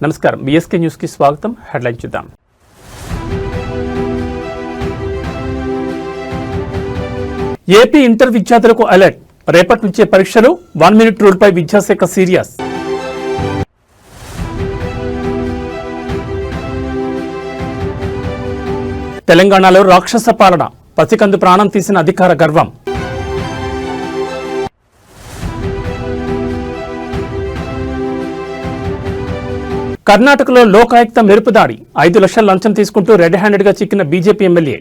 నమస్కారం, BSK news కి స్వాగతం. హెడ్లైన్ చూద్దాం. ఏపీ ఇంటర్ విద్యార్థులకు అలర్ట్. రేపటి నుంచే పరీక్షలు. 1 మినిట్ రూల్ పై విద్యాశాఖ సీరియస్. తెలంగాణలో రాక్షస పాలన. పసికందు ప్రాణం తీసిన అధికార గర్వం. కర్ణాటకలో లోకాయుక్త మెరుపుదాడి. 5 లక్షల లంచం తీసుకుంటూ రెడ్ హ్యాండెడ్ గా చిక్కిన బీజేపీ ఎమ్మెల్యే.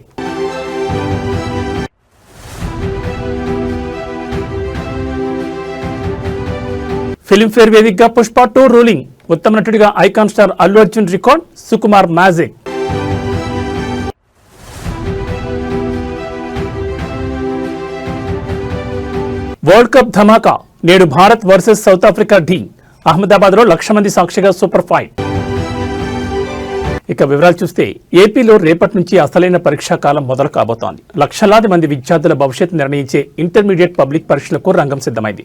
ఫిల్మ్ఫేర్ వేదికగా పుష్ప 2 రూలింగ్. ఉత్తమ నటుడిగా icon star Allu Arjun record. Sukumar magic. World cup ధమాకా. నేడు భారత్ వర్సెస్ సౌత్ ఆఫ్రికా ఢీ. అహ్మదాబాద్ లో 1,00,000 మంది సాక్షిగా సూపర్ ఫైట్. ఇక వివరాలు చూస్తే ఏపీలో రేపటి నుంచి అసలైన పరీక్షా కాలం మొదలు కాబోతోంది. లక్షలాది మంది విద్యార్థుల భవిష్యత్తు నిర్ణయించే ఇంటర్మీడియట్ పబ్లిక్ పరీక్షలకు రంగం సిద్ధమైంది.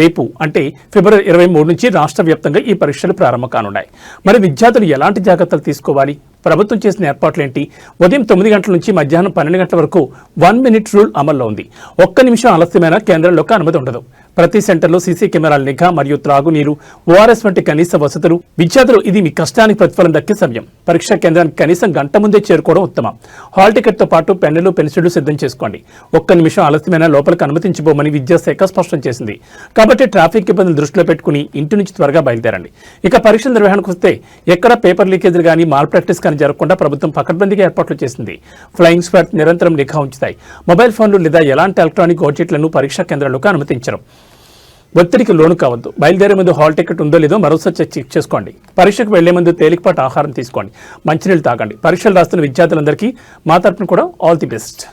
రేపు అంటే ఫిబ్రవరి 23 నుంచి రాష్ట్ర వ్యాప్తంగా ఈ పరీక్షలు ప్రారంభం కానున్నాయి. మరి విద్యార్థులు ఎలాంటి జాగ్రత్తలు తీసుకోవాలి? ప్రభుత్వం చేసిన ఏర్పాట్లేంటి? ఉదయం 9 గంటల నుంచి మధ్యాహ్నం 12 గంటల వరకు 1 మినిట్ రూల్ అమల్లో ఉంది. ఒక్క నిమిషం ఆలస్యమైన కేంద్రంలోకి అనుమతి ఉండదు. ప్రతి సెంటర్లో సీసీ కెమెరాల నిఘా మరియు త్రాగునీరు, ఓఆర్ఎస్ వంటి కనీస వసతులు. విద్యార్థులు ఇది మీ కష్టానికి ప్రతిఫలం దక్కే సమయం. పరీక్షా కేంద్రానికి కనీసం గంట ముందే చేరుకోవడం ఉత్తమం. హాల్ టికెట్ తో పాటు పెన్నులు, పెన్సిళ్లు సిద్ధం చేసుకోండి. ఒక్క నిమిషం ఆలస్యమైన లోపలికి అనుమతించబోమని విద్యాశాఖ స్పష్టం చేసింది. కాబట్టి ట్రాఫిక్ ఇబ్బందులు దృష్టిలో పెట్టుకుని ఇంటి నుంచి త్వరగా బయలుదేరండి. ఇక పరీక్షల నిర్వహణకు వస్తే ఎక్కడ పేపర్ లీకేజీలు కానీ మాల్ ప్రాక్టీస్ కానీ జరగకుండా ప్రభుత్వం పకడ్బందీగా ఏర్పాట్లు చేసింది. ఫ్లయింగ్ స్క్వాడ్ నిరంతరం నిఘా ఉంచుతాయి. మొబైల్ ఫోన్లు లేదా ఎలాంటి ఎలక్ట్రానిక్ గాడ్జెట్లను పరీక్షా కేంద్రాలకు అనుమతించరు. ఒత్తిడికి లోను కావద్దు. బయలుదేరే ముందు హాల్ టికెట్ ఉందో లేదో మరోసారి చెక్ చేసుకోండి. పరీక్షకు వెళ్లే ముందు తేలికపాటి ఆహారం తీసుకోండి. మంచినీళ్ళు తాగండి. పరీక్షలు రాస్తున్న విద్యార్థులందరికీ మా తరపున కూడా all the best.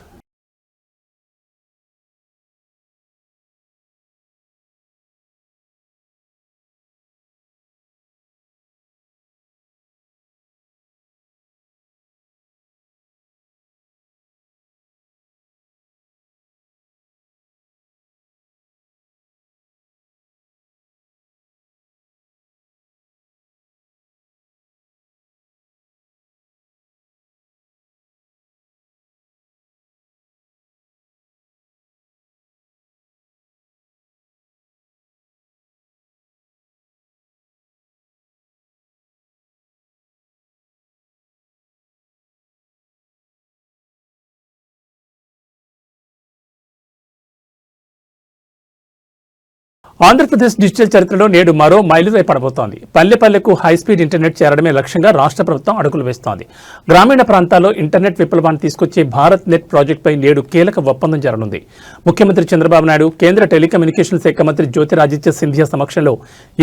Andhra Pradesh digital చరిత్రలో నేడు మరో మైలురాయి పడబోతోంది. పల్లె పల్లెకు హైస్పీడ్ ఇంటర్నెట్ చేరడమే లక్ష్యంగా రాష్ట్ర ప్రభుత్వం అడుగులు వేస్తోంది. గ్రామీణ ప్రాంతాల్లో ఇంటర్నెట్ విప్లవాన్ని తీసుకొచ్చే భారత్ నెట్ ప్రాజెక్టుపై నేడు కీలక ఒప్పందం జరగనుంది. ముఖ్యమంత్రి చంద్రబాబు నాయుడు, కేంద్ర టెలికమ్యూనికేషన్ శాఖ మంత్రి జ్యోతిరాదిత్య సింధియా సమక్షంలో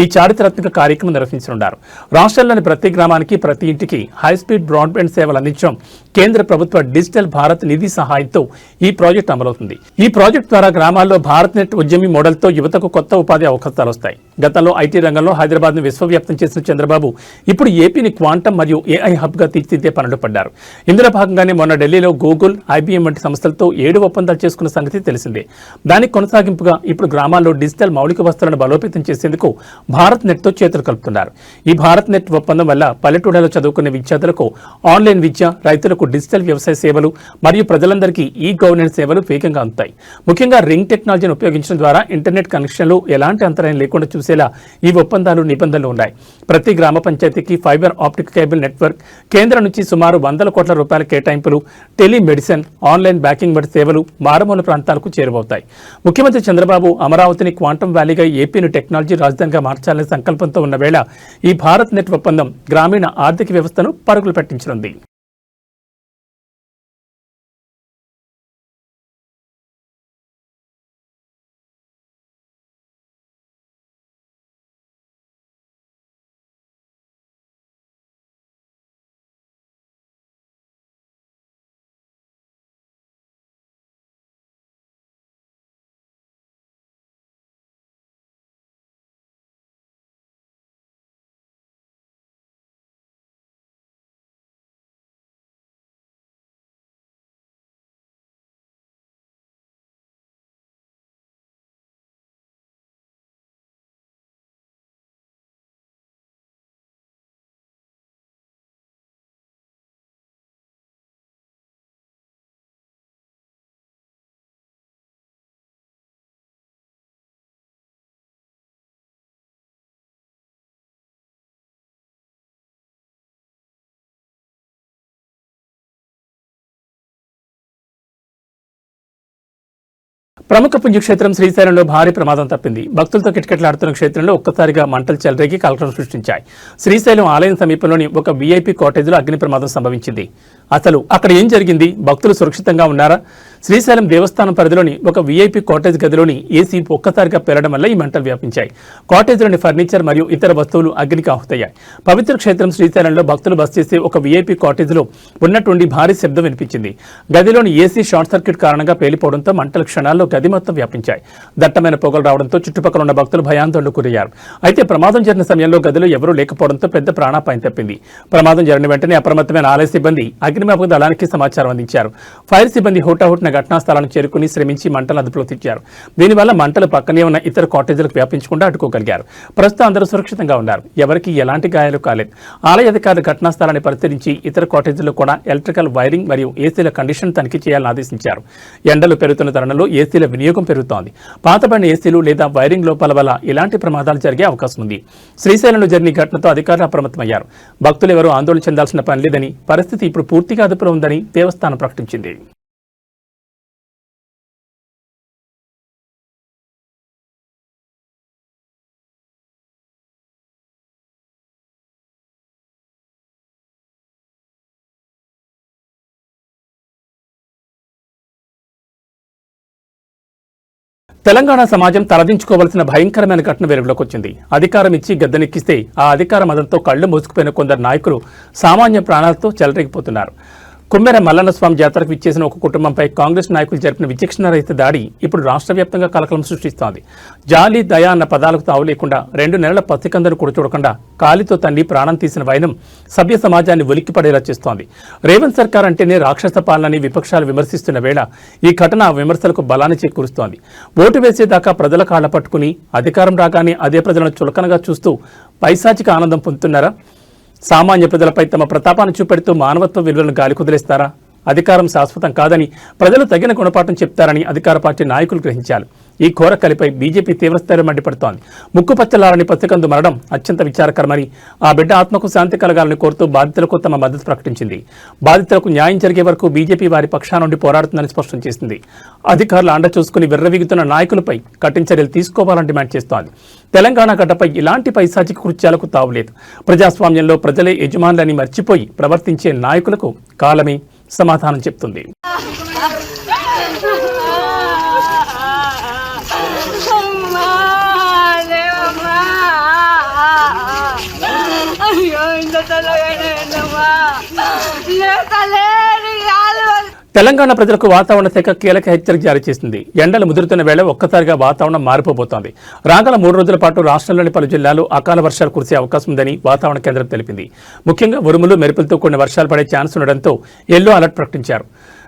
ఈ చారిత్రాత్మక కార్యక్రమం నిర్వహించనున్నారు. రాష్ట్రంలోని ప్రతి గ్రామానికి, ప్రతి ఇంటికి హైస్పీడ్ బ్రాడ్బ్యాండ్ సేవలు అందించడం కేంద్ర ప్రభుత్వ డిజిటల్ భారత్ నిధి సహాయంతో ఈ ప్రాజెక్టు అమలవుతుంది. ఈ ప్రాజెక్టు ద్వారా గ్రామాల్లో భారత్ నెట్ ఉద్యమి మోడల్తో యువతకు కొత్త ఉపాధి అవకాశాలు వస్తాయి. గతంలో ఐటీ రంగంలో హైదరాబాద్ ను విశ్వవ్యాప్తం చేసిన చంద్రబాబు ఇప్పుడు ఏపీని క్వాంటమ్ మరియు ఏఐ హబ్ గా తీర్చిదిద్దే పనులు పడ్డారు. ఇందులో భాగంగానే మొన్న ఢిల్లీలో గూగుల్, ఐబీఎం వంటి సంస్థలతో 7 ఒప్పందాలు చేసుకున్న సంగతి తెలిసిందే. దానికి కొనసాగింపుగా ఇప్పుడు గ్రామాల్లో డిజిటల్ మౌలిక వస్తువులను బలోపేతం చేసేందుకు భారత్ నెట్ తో చేతులు కలుపుతున్నారు. ఈ భారత్ నెట్ ఒప్పందం వల్ల పల్లెటూళ్ళలో చదువుకునే విద్యార్థులకు ఆన్లైన్ విద్య, రైతులకు డిజిటల్ వ్యవసాయ సేవలు మరియు ప్రజలందరికీ ఈ గవర్నెన్స్ సేవలు వేగంగా అందుతాయి. ముఖ్యంగా రింగ్ టెక్నాలజీని ఉపయోగించడం ద్వారా ఇంటర్నెట్ కనెక్షన్లు ఎలాంటి అంతరాయం లేకుండా చూసేలా ఈ ఒప్పందాలు, నిబంధనలు ఉన్నాయి. ప్రతి గ్రామ పంచాయతీకి ఫైబర్ ఆప్టిక్ కేబుల్ నెట్వర్క్, కేంద్రం నుంచి సుమారు 100 కోట్ల రూపాయల కేటాయింపులు, టెలిమెడిసిన్, ఆన్లైన్ బ్యాంకింగ్ వంటి సేవలు మారుమూల ప్రాంతాలకు చేరువవుతాయి. ముఖ్యమంత్రి చంద్రబాబు అమరావతిని క్వాంటమ్ వ్యాలీగా, ఏపీని టెక్నాలజీ రాజధానిగా మార్చాలనే సంకల్పంతో ఉన్న వేళ ఈ భారత్ నెట్ ఒప్పందం గ్రామీణ ఆర్థిక వ్యవస్థను పరుగులు పెట్టించనుంది. ప్రముఖ పుణ్యక్షేత్రం శ్రీశైలంలో భారీ ప్రమాదం తప్పింది. భక్తులతో కిటకిటలాడుతున్న క్షేత్రంలో ఒక్కసారిగా మంటలు చెలరేగి కలకలం సృష్టించాయి. శ్రీశైలం ఆలయం సమీపంలోని ఒక వీఐపీ కాటేజ్లో అగ్ని ప్రమాదం సంభవించింది. అసలు అక్కడ ఏం జరిగింది? భక్తులు సురక్షితంగా ఉన్నారా? శ్రీశైలం దేవస్థానం పరిధిలోని ఒక వీఐపీ కాటేజ్ గదిలోని ఏసీ ఒక్కసారిగా పేలడం వల్ల ఈ మంటలు వ్యాపించాయి. కాటేజ్లోని ఫర్నిచర్ మరియు ఇతర వస్తువులు అగ్నికి ఆహుతయ్యాయి. పవిత్ర క్షేత్రం శ్రీశైలంలో భక్తులు బస చేసే ఒక వీఐపీ కాటేజ్లో ఉన్నటువంటి భారీ శబ్దం వినిపించింది. గదిలోని ఏసీ షార్ట్ సర్క్యూట్ కారణంగా పేలిపోవడంతో మంటల క్షణాల్లో గది మొత్తం వ్యాపించాయి. దట్టమైన పొగలు రావడంతో చుట్టుపక్కల ఉన్న భక్తులు భయాందోళనకు గురయ్యారు. అయితే ప్రమాదం జరిగిన సమయంలో గదిలో ఎవరూ లేకపోవడంతో పెద్ద ప్రాణాపాయం తప్పింది. ప్రమాదం జరిగిన వెంటనే అప్రమత్తమైన ఆలయ సిబ్బంది అగ్నిమాపక దళానికి సమాచారం అందించారు. ఫైర్ సిబ్బంది హుటాహుటిన ఘటనా స్థలాన్ని చేరుకుని శ్రమించి మంటలు అదుపులో తెచ్చారు. దీనివల్ల మంటలు పక్కనే ఉన్న ఇతర కాటేజీలకు వ్యాపించకుండా అడ్డుకోగలిగారు. ప్రస్తుతం అందరూ సురక్షితంగా ఉన్నారు. ఎవరికి ఎలాంటి గాయాలు కాలేదు. ఆలయ అధికారులు ఘటనా స్థలాన్ని పరిశీలించి ఇతర కాటేజీల్లో కూడా ఎలక్ట్రికల్ వైరింగ్ మరియు ఏసీల కండిషన్ తనిఖీ చేయాలని ఆదేశించారు. ఎండలు పెరుగుతున్న తరుణంలో ఏసీల వినియోగం పెరుగుతోంది. పాతబడిన ఏసీలు లేదా వైరింగ్ లోపాల వల్ల ఇలాంటి ప్రమాదాలు జరిగే అవకాశం ఉంది. శ్రీశైలంలో జరిగిన ఘటనతో అధికారులు అప్రమత్తమయ్యారు. భక్తులు ఎవరూ ఆందోళన చెందాల్సిన పని లేదని, పరిస్థితి ఇప్పుడు పూర్తిగా అదుపులో ఉందని దేవస్థానం ప్రకటించింది. తెలంగాణ సమాజం తలదించుకోవాల్సిన భయంకరమైన ఘటన వెలుగులోకి వచ్చింది. అధికారం ఇచ్చి గద్దెనెక్కిస్తే ఆ అధికార మదంతో కళ్లు మూసుకుపోయిన కొందరు నాయకులు సామాన్య ప్రాణాలతో చెలరేగిపోతున్నారు. కుమ్మెర మల్లన్న స్వామి జాతరకు విచ్చేసిన ఒక కుటుంబంపై కాంగ్రెస్ నాయకులు జరిపిన విచక్షణరహిత దాడి ఇప్పుడు రాష్ట్ర వ్యాప్తంగా కలకలం సృష్టిస్తోంది. జాలి, దయ అన్న పదాలకు తావు లేకుండా 2 నెలల పసికందను కూడా చూడకుండా కాలితో తన్ని ప్రాణం తీసిన వైనం సభ్య సమాజాన్ని ఉలిక్కిపడేలా చేస్తోంది. రేవంత్ సర్కార్ అంటేనే రాక్షస పాలనని విపక్షాలు విమర్శిస్తున్న వేళ ఈ ఘటన ఆ విమర్శలకు బలాన్ని చేకూరుస్తోంది. ఓటు వేసేదాకా ప్రజల కాళ్ల పట్టుకుని అధికారం రాగానే అదే ప్రజలను చులకనగా చూస్తూ పైశాచిక ఆనందం పొందుతున్నారా? సామాన్య ప్రజలపై తమ ప్రతాపాన్ని చూపెడుతూ మానవత్వ విలువలను గాలి కుదిలేస్తారా? అధికారం శాశ్వతం కాదని ప్రజలు తగిన గుణపాఠం చెప్తారని అధికార పార్టీ నాయకులు గ్రహించాలి. ఈ ఘోర కలిపై బీజేపీ తీవ్రస్థాయిలో మండిపడుతోంది. ముక్కుపచ్చలారని పసికందు మరణం అత్యంత విచారకరమని, ఆ బిడ్డ ఆత్మకు శాంతి కలగాలని కోరుతూ బాధితులకు తమ మద్దతు ప్రకటించింది. బాధితులకు న్యాయం జరిగే వరకు బీజేపీ వారి పక్షా నుండి పోరాడుతుందని స్పష్టం చేసింది. అధికారులు అండ చూసుకుని విర్రవీగుతున్న నాయకులపై కఠిన చర్యలు తీసుకోవాలని డిమాండ్ చేస్తోంది. తెలంగాణ గడ్డపై ఇలాంటి పైశాచిక కృత్యాలకు తావులేదు. ప్రజాస్వామ్యంలో ప్రజలే యజమానులని మర్చిపోయి ప్రవర్తించే నాయకులకు కాలమే సమాధానం చెప్తుంది. తెలంగాణ ప్రజలకు వాతావరణ శాఖ కీలక హెచ్చరిక జారీ చేసింది. ఎండలు ముదురుతున్న వేళ ఒక్కసారిగా వాతావరణం మారిపోబోతోంది. రాగల 3 రోజుల పాటు రాష్ట్రంలోని పలు జిల్లాల్లో అకాల వర్షాలు కురిసే అవకాశం ఉందని వాతావరణ కేంద్రం తెలిపింది. ముఖ్యంగా ఉరుములు, మెరుపులతో కూడిన వర్షాలు పడే ఛాన్స్ ఉండడంతో ఎల్లో అలర్ట్ ప్రకటించారు.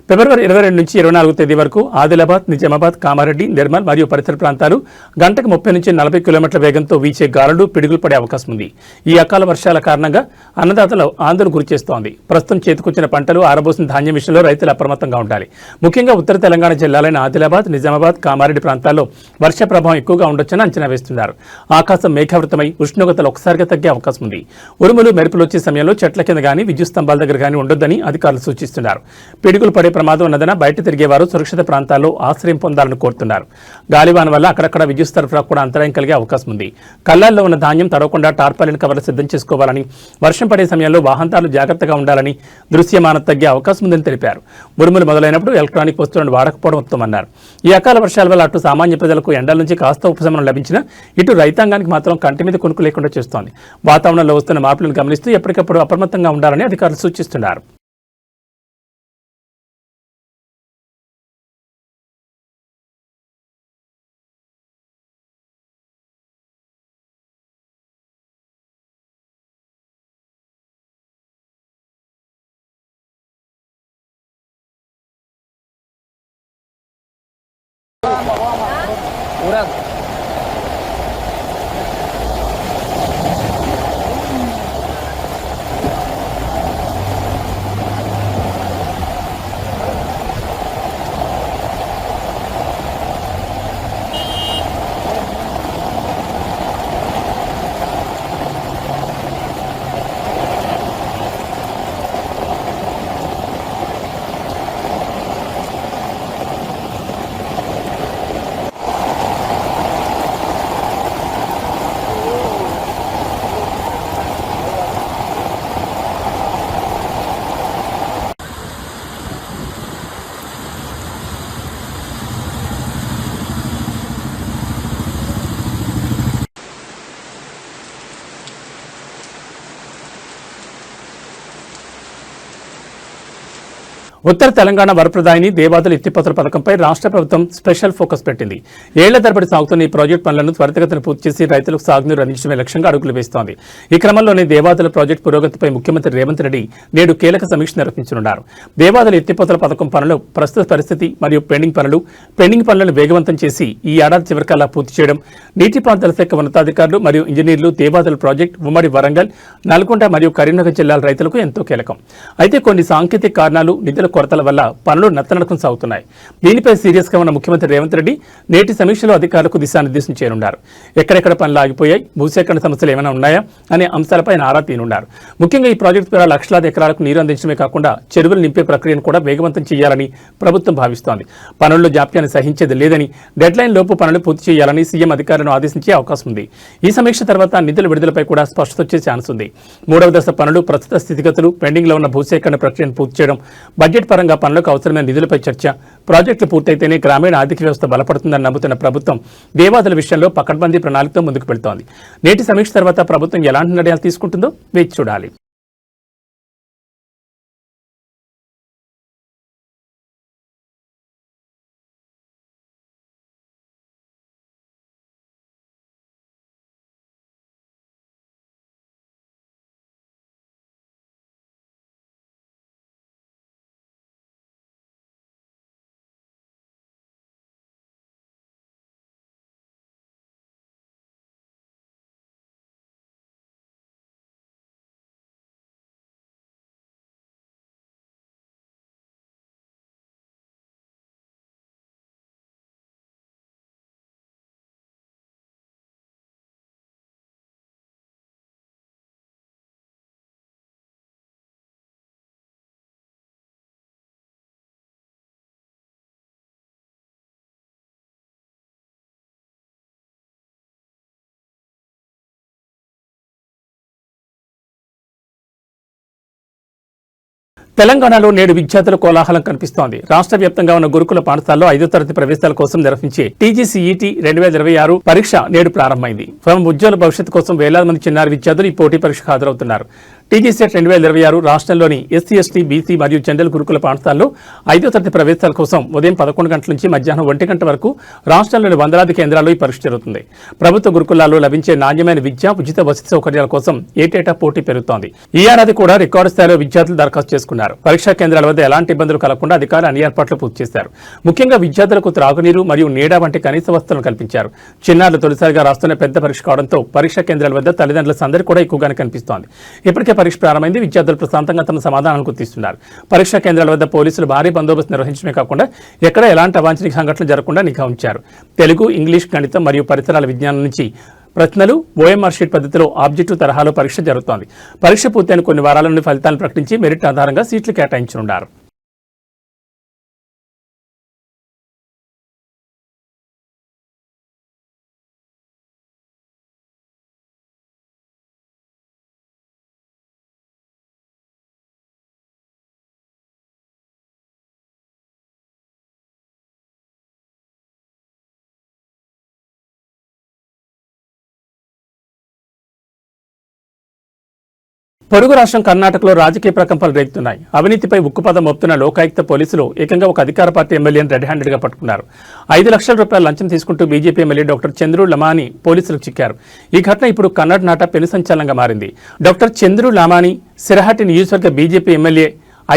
ఫిబ్రవరి 22 నుంచి 24 తేదీ వరకు ఆదిలాబాద్, నిజామాబాద్, కామారెడ్డి, నిర్మల్ మరియు పరిసర ప్రాంతాలు గంటకు 30 నుంచి 40 కిలోమీటర్ల వేగంతో వీచే గాలులు, పిడుగులు పడే అవకాశం ఉంది. ఈ అకాల వర్షాల కారణంగా అన్నదాతలు ఆందోళన గురిచేస్తోంది. ప్రస్తుతం చేతికొచ్చిన పంటలు, ఆరబోసిన ధాన్యం విషయంలో రైతులు అప్రమత్తంగా ఉండాలి. ముఖ్యంగా ఉత్తర తెలంగాణ జిల్లాలైన ఆదిలాబాద్, నిజామాబాద్, కామారెడ్డి ప్రాంతాల్లో వర్ష ప్రభావం ఎక్కువగా ఉండొచ్చని అంచనా వేస్తున్నారు. ఆకాశం మేఘావృతమై ఉష్ణోగ్రతలు ఒకసారిగా తగ్గే అవకాశం ఉంది. ఉరుములు, మెరుపులు వచ్చే సమయంలో చెట్ల కింద గానీ, విద్యుత్ స్తంభాల దగ్గర గానీ ఉండొద్దని అధికారులు సూచిస్తున్నారు. పిడుగులు పడే ప్రమాదం ఉన్నదన బయట తిరిగేవారు సురక్షిత ప్రాంతాల్లో ఆశ్రయం పొందాలని కోరుతున్నారు. గాలివాన వల్ల అక్కడక్కడ విద్యుత్ సరఫరా కూడా అంతరాయం కలిగే అవకాశం ఉంది. కళ్ళాల్లో ఉన్న ధాన్యం తడవకుండా టార్పాలిన్ కవర్లు సిద్ధం చేసుకోవాలని, వర్షం పడే సమయంలో వాహనదారులు జాగ్రత్తగా ఉండాలని, దృశ్యమానత తగ్గే అవకాశం ఉందని తెలిపారు. ఉరుములు మొదలైనప్పుడు ఎలక్ట్రానిక్ వస్తువులను వాడకపోవడం ఉత్తమన్నారు. ఈ అకాల వర్షాల వల్ల అటు సామాన్య ప్రజలకు ఎండల నుంచి కాస్త ఉపశమనం లభించినా ఇటు రైతాంగానికి మాత్రం కంటి మీద కొనుక్కు లేకుండా చేస్తోంది. వాతావరణంలో వస్తున్న మార్పులను గమనిస్తూ ఎప్పటికప్పుడు అప్రమత్తంగా ఉండాలని అధికారులు సూచిస్తున్నారు. ఉత్తర తెలంగాణ వరప్రదాయిని దేవాదుల ఎత్తిపోతల పథకంపై రాష్ట్ర ప్రభుత్వం స్పెషల్ ఫోకస్ పెట్టింది. ఏళ్ల తరబడి సాగుతున్న ఈ ప్రాజెక్టు పనులను త్వరితగతిన పూర్తి చేసి రైతులకు సాగునీరు అందించడమే లక్ష్యంగా అడుగులు వేస్తోంది. ఈ క్రమంలోనే దేవాదుల ప్రాజెక్టు పురోగతిపై ముఖ్యమంత్రి రేవంత్ రెడ్డి నేడు కీలక సమీక్ష నిర్వహించనున్నారు. దేవాదుల ఎత్తిపోతల పథకం పనులు ప్రస్తుత పరిస్థితి మరియు పెండింగ్ పనులను వేగవంతం చేసి ఈ ఏడాది చివరికల్లా పూర్తి చేయడం, నీటిపారుదల శాఖ ఉన్నతాధికారులు మరియు ఇంజనీర్లు దేవాదుల ప్రాజెక్టు ఉమ్మడి వరంగల్, నల్గొండ మరియు కరీంనగర్ జిల్లాల రైతులకు ఎంతో కీలకం. అయితే కొన్ని సాంకేతిక కారణాలు, నిధుల కొరతల వల్ల పనులు నత్తనడకం సాగుతున్నాయి. దీనిపై సీరియస్ గా ఉన్న ముఖ్యమంత్రి రేవంత్ రెడ్డి నేటి సమీక్షలో అధికారులకు దిశానిర్దేశం చేయనున్నారు. ఎక్కడెక్కడ పనులు ఆగిపోయాయి, భూసేకరణ సమస్యలు ఏమైనా ఉన్నాయా అనే అంశాలపై ఆరా తీనున్నారు. ముఖ్యంగా ఈ ప్రాజెక్టు ద్వారా లక్షలాది ఎకరాలకు నీరు అందించడమే కాకుండా చెరువులు నింపే ప్రక్రియను కూడా వేగవంతం చేయాలని ప్రభుత్వం భావిస్తోంది. పనుల్లో జాప్యాన్ని సహించేది లేదని, డెడ్ లైన్ లోపు పనులు పూర్తి చేయాలని సీఎం అధికారులను ఆదేశించే అవకాశం ఉంది. ఈ సమీక్ష తర్వాత నిధుల విడుదలపై కూడా స్పష్టత వచ్చే ఛాన్స్ ఉంది. మూడవ దశ పనులు, ప్రస్తుత స్థితిగతులు, పెండింగ్ లో ఉన్న భూసేకరణ ప్రక్రియను పూర్తి చేయడం, బడ్జెట్ పరంగా పనులకు అవసరమైన నిధులపై చర్చ, ప్రాజెక్టులు పూర్తయితేనే గ్రామీణ ఆర్థిక వ్యవస్థ బలపడుతుందని నమ్ముతున్న ప్రభుత్వం దేవాదుల విషయంలో పకడ్బందీ ప్రణాళికతో ముందుకు వెళ్తోంది. నేటి సమీక్ష తర్వాత ప్రభుత్వం ఎలాంటి నిర్ణయాలు తీసుకుంటుందో వేచి చూడాలి. తెలంగాణలో నేడు విద్యార్థుల కోలాహలం కనిపిస్తోంది. రాష్ట్ర వ్యాప్తంగా ఉన్న గురుకుల పాఠశాలలో 5వ తరగతి ప్రవేశాల కోసం నిర్వహించే టీజీసీఈటీ 2026 పరీక్ష నేడు ప్రారంభమైంది. తమ ఉజ్వల భవిష్యత్తు కోసం వేలాది మంది చిన్నారి విద్యార్థులు ఈ పోటీ పరీక్షకు హాజరవుతున్నారు. టీజీసెట్ 2026 రాష్ట్రంలోని ఎస్సీ, ఎస్టీ, బీసీ మరియు జనరల్ గురుకుల పాఠశాలలో 5వ తరగతి ప్రవేశాల కోసం ఉదయం 11 గంటల నుంచి మధ్యాహ్నం 1 గంట వరకు రాష్ట్రంలోని వందలాది కేంద్రాల్లో ఈ పరీక్ష జరుగుతుంది. ప్రభుత్వ గురుకులాల్లో లభించే నాణ్యమైన విద్య, ఉచిత వసతి సౌకర్యాల కోసం ఏటేటా పోటీ పెరుగుతోంది. ఈ ఏడాది కూడా రికార్డు స్థాయిలో విద్యార్థులు దరఖాస్తు చేసుకున్నారు. పరీక్షా కేంద్రాల వద్ద ఎలాంటి ఇబ్బందులు కలగకుండా అధికారులు అన్ని ఏర్పాట్లు పూర్తి చేశారు. ముఖ్యంగా విద్యార్థులకు త్రాగునీరు మరియు నీడ వంటి కనీస వసతులను కల్పించారు. చిన్నారులు తొలిసారిగా రాస్తున్న పెద్ద పరీక్ష కావడంతో పరీక్షా కేంద్రాల వద్ద తల్లిదండ్రుల సందడి కూడా ఎక్కువగానే కనిపిస్తోంది. ఇప్పటికే పరీక్ష ప్రారంభమైంది. విద్యార్థులు ప్రశాంతంగా తమ సమాధానాలను గుర్తిస్తున్నారు. పరీక్షా కేంద్రాల వద్ద పోలీసులు భారీ బందోబస్తు నిర్వహించడమే కాకుండా ఎక్కడ ఎలాంటి అవాంఛనీయ సంఘటనలు జరగకుండా నిఘా ఉంచారు. తెలుగు, ఇంగ్లీష్, గణితం మరియు పరిసరాల విజ్ఞానం నుంచి ప్రశ్నలు ఓఎంఆర్ షీట్ పద్ధతిలో ఆబ్జెక్టివ్ తరహాలో పరీక్ష జరుగుతోంది. పరీక్ష పూర్తయిన కొన్ని వారాల నుండి ఫలితాలను ప్రకటించి మెరిట్ ఆధారంగా సీట్లు కేటాయించనున్నారు. పొరుగు రాష్ట్రం కర్ణాటకలో రాజకీయ ప్రకంపనలు రేగుతున్నాయి. అవినీతిపై ఉక్కుపాదం మోపుతున్న లోకాయుక్త పోలీసులు ఏకంగా ఒక అధికార పార్టీ ఎమ్మెల్యేని రెడ్ హ్యాండెడ్ గా పట్టుకున్నారు. 5 లక్షల రూపాయల లంచం తీసుకుంటూ BJP MLA doctor Chandru Lamani పోలీసులకు చిక్కారు. ఈ ఘటన ఇప్పుడు కన్నడ పెను సంచలనంగా మారింది. డాక్టర్ చంద్రు లమాని సిరహట్టి నియోజకవర్గ బీజేపీ ఎమ్మెల్యే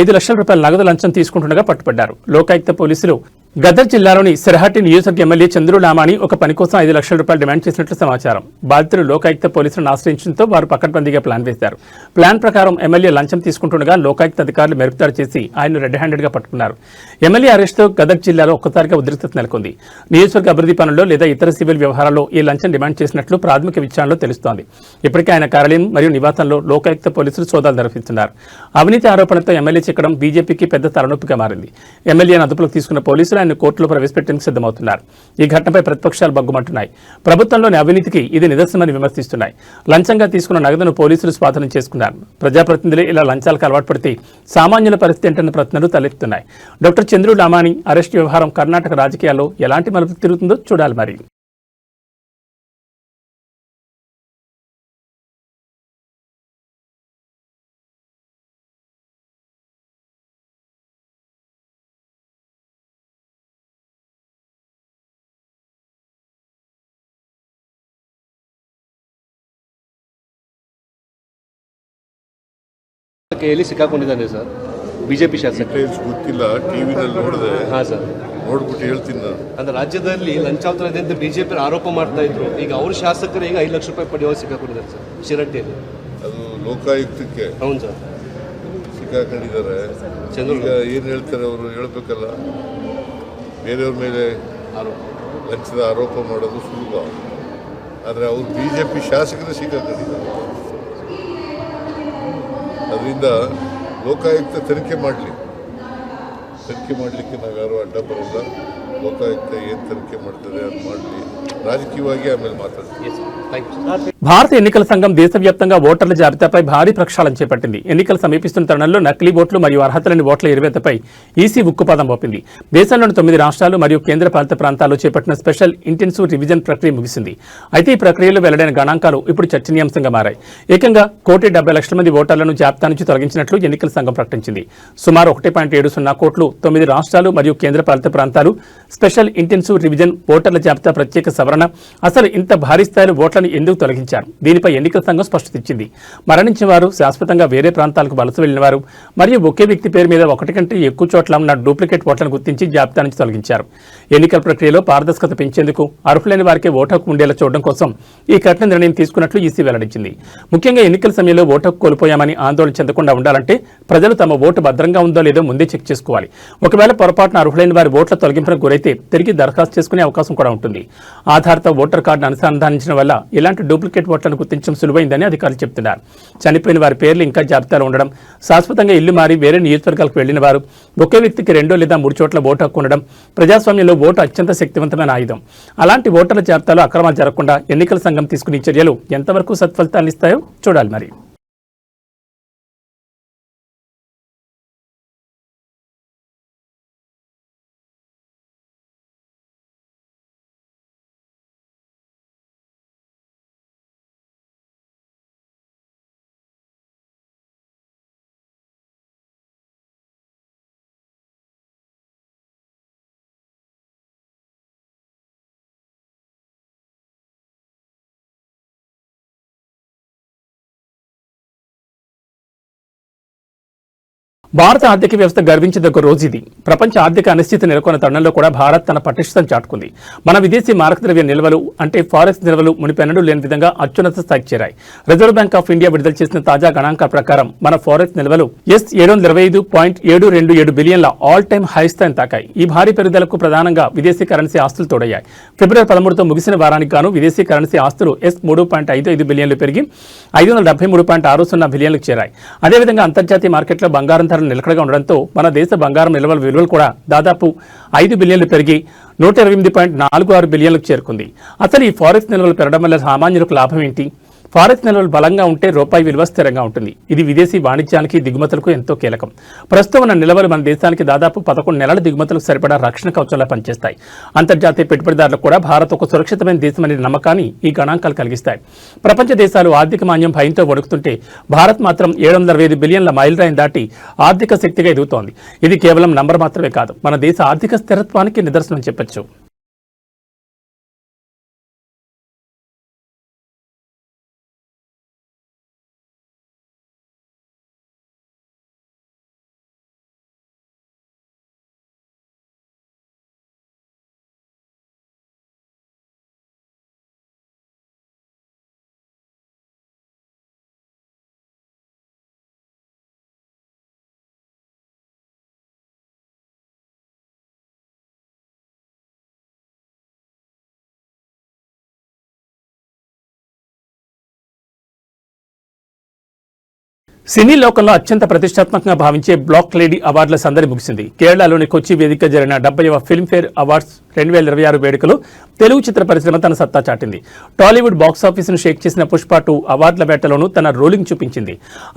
5 లక్షల రూపాయల నగదు లంచం తీసుకుంటుండగా పట్టుబడ్డారు. లోకాయుక్త పోలీసులు గదర్ జిల్లాలోని సిరహట్టి నియోజకవర్గ ఎమ్మెల్యే చంద్రు లామాని ఒక పని కోసం 5 లక్షల రూపాయలు డిమాండ్ చేసినట్లు సమాచారం. బాధితులు లోకాయుక్త పోలీసులను ఆశ్రయించడంతో వారు పకడ్బందీగా ప్లాన్ వేశారు. ప్లాన్ ప్రకారం ఎమ్మెల్యే లంచం తీసుకుంటుండగా లోకాయుక్త అధికారులు మెరుపుదాడి చేసి ఆయన రెడ్ హ్యాండెడ్ గా పట్టుకున్నారు. ఎమ్మెల్యే అరెస్టుతో గదర్ జిల్లాలో ఒక్కసారిగా ఉద్రిక్తత నెలకొంది. నియోజకవర్గ అభివృద్ధి పనుల్లో లేదా ఇతర సివిల్ వ్యవహారాల్లో ఈ లంచం డిమాండ్ చేసినట్లు ప్రాథమిక విచారణలో తెలుస్తోంది. ఇప్పటికే ఆయన కార్యాలయం మరియు నివాసంలో లోకాయుక్త పోలీసులు సోదాలు నిర్వహిస్తున్నారు. అవినీతి ఆరోపణలతో ఎమ్మెల్యే చిక్కడం బీజేపీకి పెద్ద తలనొప్పిగా మారింది. ఎమ్మెల్యేను అదుపులోకి తీసుకున్న పోలీసులు ఆయన కోర్టులో ప్రవేశపెట్టేందుకు సిద్ధమవుతున్నారు. ఈ ఘటనపై ప్రతిపక్షాలు బగ్గుమంటున్నాయి. ప్రభుత్వంలోని అవినీతికి ఇది నిదర్శనమని విమర్శిస్తున్నాయి. లంచంగా తీసుకున్న నగదును పోలీసులు స్వాధీనం చేసుకున్నారు. ప్రజాప్రతినిధులే ఇలా లంచాలకు అలవాటు పడితే సామాన్యుల పరిస్థితి ఏంటన్న ప్రశ్నలు తలెత్తుతున్నాయి. డాక్టర్ చంద్రు లామాని అరెస్ట్ వ్యవహారం కర్ణాటక రాజకీయాల్లో ఎలాంటి మలుపు తిరుగుతుందో చూడాలి మరి. ಸಿಕ್ಕಾಕೊಂಡಿದ್ದಾನೆ ಸರ್ ಬಿಜೆಪಿ ಶಾಸಕ. ಗೊತ್ತಿಲ್ಲ, ಟಿವಿನಲ್ಲಿ ನೋಡಿದೆ. ಹಾಂ ಸರ್, ನೋಡ್ಬಿಟ್ಟು ಹೇಳ್ತೀನಿ ನಾನು. ಅಂದ್ರೆ ರಾಜ್ಯದಲ್ಲಿ ಲಂಚಾವತಾರ ಇದೆ ಅಂತ ಬಿಜೆಪಿ ಆರೋಪ ಮಾಡ್ತಾ ಇದ್ರು. ಈಗ ಅವ್ರ ಶಾಸಕರು ಈಗ 5 ಲಕ್ಷ ರೂಪಾಯಿ ಪಡೆಯುವ ಸಿಕ್ಕಾಕೊಂಡಿದ್ದಾರೆ ಸರ್ ಶಿರಟ್ಟಿಯಲ್ಲಿ. ಅದು ಲೋಕಾಯುಕ್ತಕ್ಕೆ ಹೌದು ಸರ್ ಸಿಕ್ಕಾಕೊಂಡಿದ್ದಾರೆ. ಈಗ ಏನು ಹೇಳ್ತಾರೆ ಅವರು ಹೇಳ್ಬೇಕಲ್ಲ. ಬೇರೆಯವ್ರ ಮೇಲೆ ಲಂಚದ ಆರೋಪ ಮಾಡೋದು ಸುಲಭ, ಆದರೆ ಅವರು ಬಿಜೆಪಿ ಶಾಸಕರು ಸಿಕ್ಕಾಕೊಂಡಿದ್ದಾರೆ. ಅದರಿಂದ ಲೋಕಾಯುಕ್ತ ತನಿಖೆ ಮಾಡಲಿಕ್ಕೆ ನಾವ್ಯಾರು ಅಡ್ಡ ಬರೋಲ್ಲ. ಲೋಕಾಯುಕ್ತ ಏನು ತನಿಖೆ ಮಾಡ್ತದೆ ಅದು ಮಾಡಲಿ, ರಾಜಕೀಯವಾಗಿ ಆಮೇಲೆ ಮಾತಾಡ್ತೀವಿ. భారత ఎన్నికల సంఘం దేశవ్యాప్తంగా ఓటర్ల జాబితాపై భారీ ప్రక్షాళన చేపట్టింది. ఎన్నికలు సమీపిస్తున్న తరుణంలో నకిలీ ఓట్లు మరియు అర్హత లేని ఓట్ల ఎరువేతపై ఈసీ ఉక్కుపాదం మోపింది. దేశంలోని 9 రాష్ట్రాలు మరియు కేంద్ర పాలిత ప్రాంతాల్లో చేపట్టిన స్పెషల్ ఇంటెన్సివ్ రివిజన్ ప్రక్రియ ముగిసింది. అయితే ఈ ప్రక్రియలో వెల్లడైన గణాంకాలు ఇప్పుడు చర్చనీయాంశంగా మారాయి. ఏకంగా 1,70,00,000 మంది ఓటర్లను జాబితా నుంచి తొలగించినట్లు ఎన్నికల సంఘం ప్రకటించింది. సుమారు 1.70 కోట్లు 9 రాష్ట్రాలు మరియు కేంద్ర పాలిత ప్రాంతాలు స్పెషల్ ఇంటెన్సివ్ రివిజన్ ఓటర్ల జాబితా ప్రత్యేక సవరణ. అసలు ఇంత భారీ స్థాయిలో ఓట్లను ఎందుకు తొలగించారు? దీనిపై ఎన్నికల సంఘం స్పష్టత ఇచ్చింది. మరణించిన వారు, శాశ్వతంగా వేరే ప్రాంతాలకు వలస వెళ్లిన వారు మరియు ఒకే వ్యక్తి పేరు మీద ఒకటి కంటే ఎక్కువ చోట్ల ఉన్న డూప్లికేట్ ఓట్లను గుర్తించి జాబితా నుంచి తొలగించారు. ఎన్నికల ప్రక్రియలో పారదర్శకత పెంచేందుకు అర్హులైన వారికి ఓటు హక్కు ఉండేలా చూడడం కోసం ఈ కఠిన నిర్ణయం తీసుకున్నట్లు ఈసీ వెల్లడించింది. ముఖ్యంగా ఎన్నికల సమయంలో ఓటు హక్కు కోల్పోయామని ఆందోళన చెందకుండా ఉండాలంటే ప్రజలు తమ ఓటు భద్రంగా ఉందో లేదో ముందే చెక్ చేసుకోవాలి. ఒకవేళ పొరపాటున అర్హులైన వారి ఓట్ల తొలగింపునకు గురైతే తిరిగి దరఖాస్తు చేసుకునే అవకాశం కూడా ఉంటుంది. ఆధార్తో ఓటర్ కార్డును అనుసంధానించడం వల్ల ఇలాంటి డూప్లికేట్ ఓట్లను గుర్తించడం సులువైందని అధికారులు చెబుతున్నారు. చనిపోయిన వారి పేర్లు ఇంకా జాబితాలో ఉండడం, శాశ్వతంగా ఇల్లు మారి వేరే నియోజకవర్గాలకు వెళ్లిన వారు, ఒకే వ్యక్తికి 2 లేదా 3 చోట్ల ఓటు హక్కు ఉండడం ప్రజాస్వామ్యంలో ఓటు అత్యంత శక్తివంతమైన ఆయుధం. అలాంటి ఓటర్ల జాబితాలో అక్రమాలు జరగకుండా ఎన్నికల సంఘం తీసుకునే చర్యలు ఎంతవరకు సత్ఫలితాలు ఇస్తాయో చూడాలి. మరి భారత ఆర్థిక వ్యవస్థ గర్వించదగ్గ రోజు ఇది. ప్రపంచ ఆర్థిక అనిశ్చితి నెలకొన్న తరుణంలో కూడా భారత్ తన పటిష్టతను చాటుకుంది. మన విదేశీ మారక ద్రవ్య నిల్వలు అంటే ఫారెక్స్ నిల్వలు మునిపెన్నడూ లేని విధంగా అత్యున్నత స్థాయికి చేరాయి. రిజర్వ్ బ్యాంక్ ఆఫ్ ఇండియా విడుదల చేసిన తాజా గణాంకాల ప్రకారం మన ఫారెక్స్ నిల్వలు $725.727 బిలియన్ల ఆల్ టైమ్ హై స్థాయిని తాకాయి. ఈ భారీ పెరుగుదలకు ప్రధానంగా విదేశీ కరెన్సీ ఆస్తులు తోడయ్యాయి. ఫిబ్రవరి 13తో ముగిసిన వారానికి గాను విదేశీ కరెన్సీ ఆస్తులు $3.55 బిలియన్లు పెరిగి $573.60 బిలియన్లకు చేరాయి. అదేవిధంగా అంతర్జాతీయ మార్కెట్లో బంగారం నిలకడగా ఉండడంతో మన దేశ బంగారం నిల్వల విలువలు కూడా దాదాపు $5 బిలియన్లు పెరిగి 128.46 బిలియన్లకు చేరుకుంది. అసలు ఈ ఫారెక్స్ నిల్వలు పెరగడం వల్ల సామాన్యులకు లాభం ఏంటి? ఫారెక్స్ నిల్వలు బలంగా ఉంటే రూపాయి విలువ స్థిరంగా ఉంటుంది. ఇది విదేశీ వాణిజ్యానికి, దిగుమతులకు ఎంతో కీలకం. ప్రస్తుతం ఉన్న నిల్వలు మన దేశానికి దాదాపు 11 నెలల దిగుమతులకు సరిపడా రక్షణ కవచంలా పనిచేస్తాయి. అంతర్జాతీయ పెట్టుబడిదారులకు కూడా భారత్ ఒక సురక్షితమైన దేశమనే నమ్మకాన్ని ఈ గణాంకాలు కలిగిస్తాయి. ప్రపంచ దేశాలు ఆర్థిక మాంద్యం భయంతో వణుకుతుంటే భారత్ మాత్రం 765 బిలియన్ల మైలురాయిని దాటి ఆర్థిక శక్తిగా ఎదుగుతోంది. ఇది కేవలం నంబర్ మాత్రమే కాదు, మన దేశ ఆర్థిక స్థిరత్వానికి నిదర్శనం చెప్పొచ్చు. సినీ లోకంలో అత్యంత ప్రతిష్టాత్మకంగా భావించే బ్లాక్ లేడీ అవార్డుల సందడి ముగిసింది. కేరళలోని కొచ్చి వేదిక జరిగిన 70వ ఫిల్మ్ఫేర్ అవార్డ్స్ 2026 వేడుకలో తెలుగు చిత్ర పరిశ్రమ తన సత్తా చాటింది. టాలీవుడ్ బాక్సాఫీసును షేక్ చేసిన పుష్ప 2 అవార్డుల వేటలోనూ తన రోలింగ్ చూపించింది.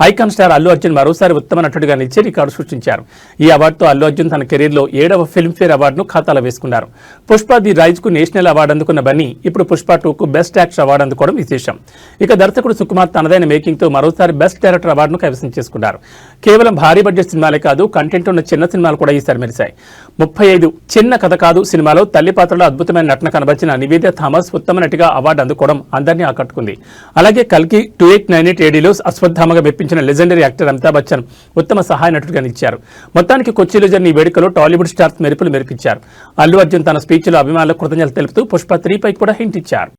ఐకాన్ స్టార్ అల్లు అర్జున్ మరోసారి ఉత్తమ నటుడిగా నిలిచి రికార్డు సృష్టించారు. ఈ అవార్డుతో అల్లు అర్జున్ తన కెరీర్లో 7వ ఫిల్మ్ఫేర్ అవార్డును ఖాతాలో వేసుకున్నారు. పుష్ప ది రైజ్ కు నేషనల్ అవార్డు అందుకున్న బన్నీ ఇప్పుడు పుష్ప 2కు బెస్ట్ యాక్టర్ అవార్డు అందుకోవడం విశేషం. ఇక దర్శకుడు సుకుమార్ తనదైన మేకింగ్ తో మరోసారి బెస్ట్ డైరెక్టర్ అవార్డును కైవసం చేసుకున్నారు. కేవలం భారీ బడ్జెట్ సినిమాలే కాదు, కంటెంట్ ఉన్న చిన్న సినిమాలు కూడా ఈసారి మెరిశాయి. 35 చిన్న కథ కాదు సినిమాలో తల్లి పాత్రలో అద్భుతమైన నటన కనబర్చిన నివేదిత థామస్ ఉత్తమ నటిగా అవార్డు అందుకోవడం అందరినీ ఆకట్టుకుంది. అలాగే కల్కి 2898 ఏడీలో అశ్వత్థామగా మెప్పించిన లెజెండరీ యాక్టర్ అమితాబ్ బచ్చన్ ఉత్తమ సహాయ నటుడిగా నిలిచారు. మొత్తానికి కొచ్చిలో జరిగిన ఈ వేడుకలో టాలీవుడ్ స్టార్స్ మెరుపులు మెరిపించారు. అల్లు అర్జున్ తన స్పీచ్లో అభిమానులకు కృతజ్ఞతలు తెలుపుతూ పుష్ప 3 పై కూడా హింట్ ఇచ్చారు.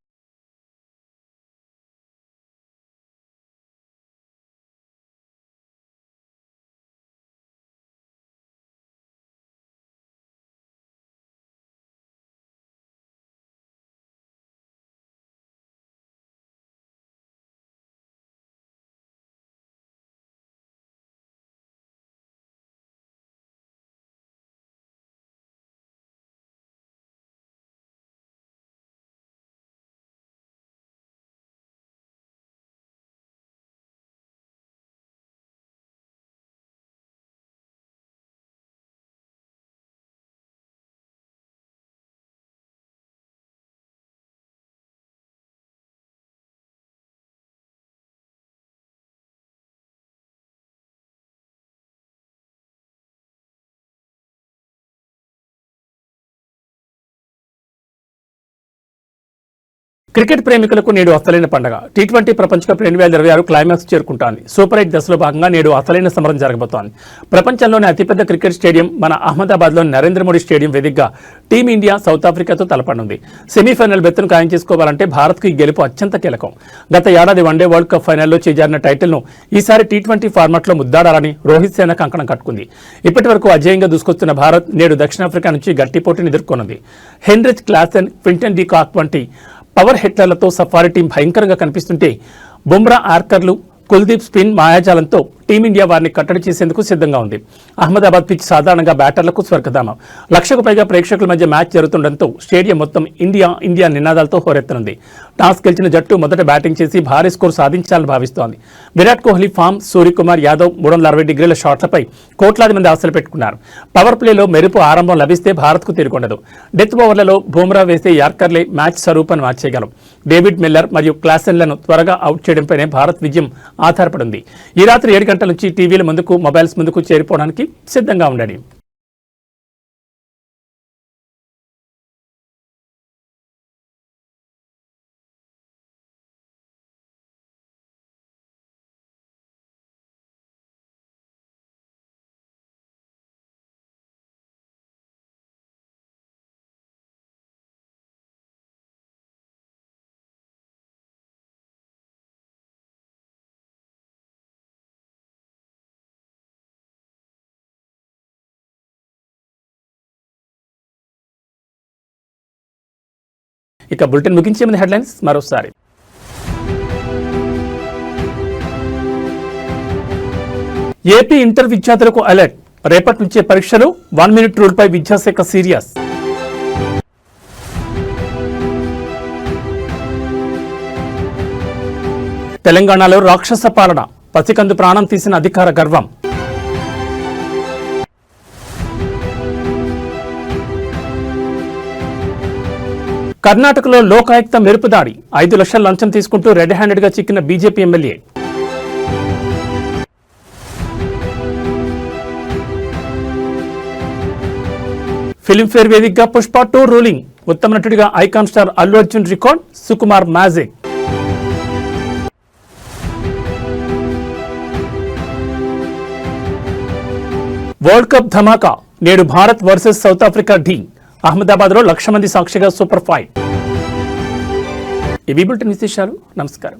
క్రికెట్ ప్రేమికులకు నేడు అసలైన పండుగ. టీ20 ప్రపంచ కప్ 2026 క్లైమాక్స్ చేరుకుంటోంది. సూపర్ 8 దశలో భాగంగా నేడు అసలైన సమరం జరగబోతోంది. ప్రపంచంలోని అతిపెద్ద క్రికెట్ స్టేడియం మన అహ్మదాబాద్లోని నరేంద్ర మోడీ స్టేడియం వేదికగా టీమిండియా సౌత్ ఆఫ్రికాతో తలపడనుంది. సెమీఫైనల్ బెత్తును ఖాయం చేసుకోవాలంటే భారత్కు ఈ గెలుపు అత్యంత కీలకం. గత ఏడాది వన్డే వరల్డ్ కప్ ఫైనల్లో చేజారిన టైటిల్ను ఈసారి టీ20 ఫార్మాట్లో ముద్దాడాలని రోహిత్ సేన కంకణం కట్టుకుంది. ఇప్పటి వరకు అజేయంగా దూసుకొస్తున్న భారత్ నేడు దక్షిణాఫ్రికా నుంచి గట్టి పోటీని ఎదుర్కొనుంది. Heinrich Klaasen, Quinton de Kock వంటి పవర్ హిట్లర్లతో సఫారీ టీం భయంకరంగా కనిపిస్తుంటే బుమ్రా, ఆర్కర్లు, కుల్దీప్ స్పిన్ మాయాజాలంతో టీమిండియా వారిని కట్టడి చేసేందుకు సిద్ధంగా ఉంది. అహ్మదాబాద్ పిచ్ సాధారణంగా బ్యాటర్లకు స్వర్గధామం. 1,00,000కు పైగా ప్రేక్షకుల మధ్య మ్యాచ్ జరుగుతుండటంతో స్టేడియం మొత్తం ఇండియా నినాదాలతో హోరెత్తనుంది. టాస్ గెలిచిన జట్టు మొదట బ్యాటింగ్ చేసి భారీ స్కోర్ సాధించాలని భావిస్తోంది. విరాట్ కోహ్లీ ఫామ్, సూర్యకుమార్ యాదవ్ 360 డిగ్రీల షాట్లపై కోట్లాది మంది ఆశలు పెట్టుకున్నారు. పవర్ ప్లేలో మెరుపు ఆరంభం లభిస్తే భారత్కు తిరుగుండదు. డెత్ ఓవర్లలో బుమ్రా వేసే యార్కర్లే మ్యాచ్ స్వరూపాన్ని మార్చేయగలం. డేవిడ్ మిల్లర్ మరియు క్లాసెన్లను త్వరగా అవుట్ చేయడంపైనే భారత్ విజయం ఆధారపడింది. ఈ రాత్రి 7 గంటల నుంచి టీవీల ముందుకు, మొబైల్స్ ముందుకు చేరిపోవడానికి సిద్ధంగా ఉండండి. ఇక బులెటిన్ ముగించే ముందు హెడ్లైన్స్ మరోసారి. ఏపీ ఇంటర్ విద్యార్థులకు అలర్ట్. రేపటి నుంచే పరీక్షలు. 1 మినిట్ రూల్పై విద్యాశాఖ సీరియస్. తెలంగాణలో రాక్షస పాలన. పసికందు ప్రాణం తీసిన అధికార గర్వం. కర్ణాటకలో లోకాయుక్త మెరుపుదాడి. 5 లక్షల లంచం తీసుకుంటూ రెడ్ హ్యాండెడ్ గా చిక్కిన బీజేపీ ఎమ్మెల్యే. ఫిల్మ్ఫేర్ వేదికగా పుష్ప 2 రూలింగ్. ఉత్తమ నటుడిగా icon star Allu Arjun record. Sukumar magic. World cup ధమాకా. నేడు భారత్ వర్సెస్ సౌత్ ఆఫ్రికా ఢీ. అహ్మదాబాద్ లో 1,00,000 మంది సాక్షిగా సూపర్ ఫైట్. ఇవి బులెటిన్ విశేషాలు. నమస్కారం.